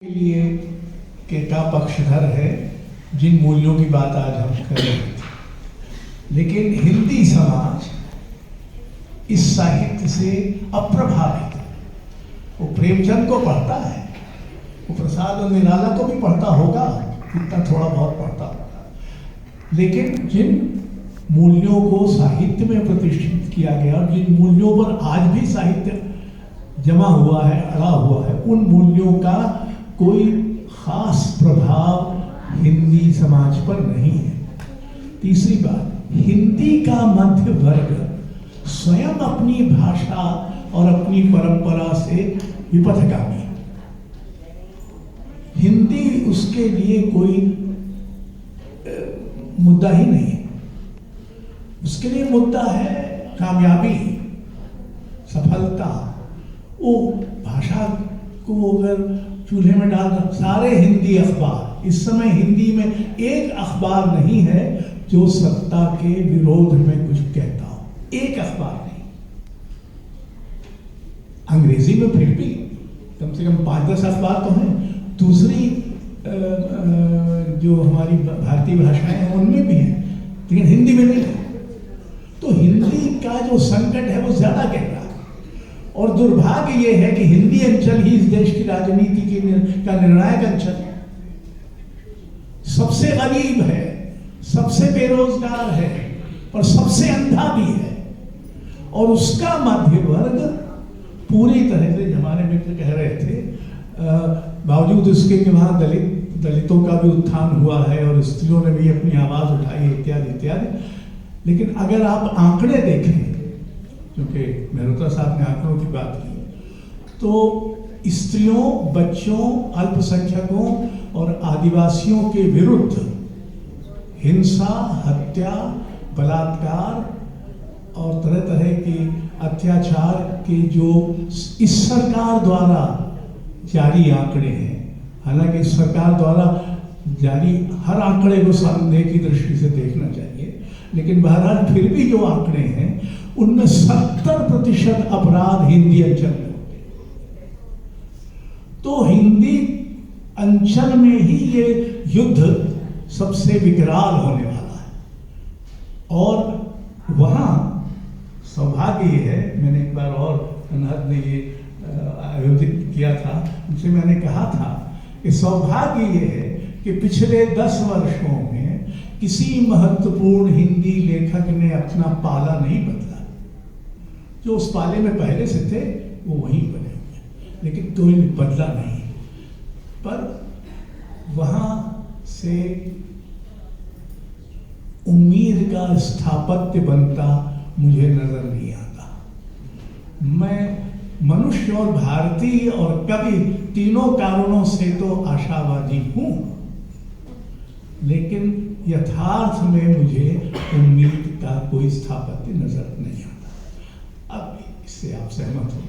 के लिए का पक्षधर है जिन मूल्यों की बात आज हम कर रहे थे, लेकिन हिंदी समाज इस साहित्य से अप्रभावित है। वो प्रेमचंद को पढ़ता है, वो प्रसाद और निराला को भी पढ़ता होगा, इतना थोड़ा बहुत पढ़ता होगा, लेकिन जिन मूल्यों को साहित्य में प्रतिष्ठित किया गया और जिन मूल्यों पर आज भी साहित्य जमा हुआ है, अड़ा हुआ है, उन मूल्यों का कोई खास प्रभाव हिंदी समाज पर नहीं है। तीसरी बात, हिंदी का मध्य वर्ग स्वयं अपनी भाषा और अपनी परंपरा से विपथगामी है। हिंदी उसके लिए कोई मुद्दा ही नहीं है। उसके लिए मुद्दा है कामयाबी, सफलता। वो भाषा को अगर चूल्हे में डाल, सारे हिंदी अखबार, इस समय हिंदी में एक अखबार नहीं है जो सत्ता के विरोध में कुछ कहता हो, एक अखबार नहीं। अंग्रेजी में फिर भी कम से कम 5-10 अखबार तो हैं, दूसरी जो हमारी भारतीय भाषाएं हैं उनमें भी हैं, लेकिन हिंदी में नहीं है। तो हिंदी का जो संकट है वो ज्यादा गहरा है, और दुर्भाग्य ये है कि हिंदी अंचल ही इस देश की राजनीति का निर्णायक अंचल है। सबसे गरीब है, सबसे बेरोजगार है, और सबसे अंधा भी है, और उसका मध्य वर्ग पूरी तरह से, हमारे मित्र कह रहे थे, बावजूद इसके कि वहां दलितों का भी उत्थान हुआ है और स्त्रियों ने भी अपनी आवाज उठाई इत्यादि इत्यादि, लेकिन अगर आप आंकड़े देखें, क्योंकि मेहरोत्रा साहब ने आंकड़ों की बात की, तो स्त्रियों, बच्चों, अल्पसंख्यकों और आदिवासियों के विरुद्ध हिंसा, हत्या, बलात्कार और तरह तरह के अत्याचार के जो इस सरकार द्वारा जारी आंकड़े हैं, हालांकि इस सरकार द्वारा जारी हर आंकड़े को संदेह की दृष्टि से देखना चाहिए, लेकिन बहरहाल फिर भी जो आंकड़े हैं उनमें 70% अपराध हिंदी अंचल में होते हैं। तो हिंदी अंचल में ही ये युद्ध सबसे विकराल होने वाला है, और वहां सौभाग्य ये है, मैंने एक बार और अनहद ने ये आयोजित किया था, उनसे मैंने कहा था कि सौभाग्य ये है कि पिछले 10 वर्षों में किसी महत्वपूर्ण हिंदी लेखक ने अपना पाला नहीं बदला। जो उस पाले में पहले से थे वो वहीं बने हुए, लेकिन कोई बदला नहीं। पर वहां से उम्मीद का स्थापत्य बनता मुझे नजर नहीं आता। मैं मनुष्य और भारतीय और कवि तीनों कारणों से तो आशावादी हूं, लेकिन यथार्थ में मुझे उम्मीद का कोई स्थापत्य नजर नहीं आता। अब इससे आप सहमत हो?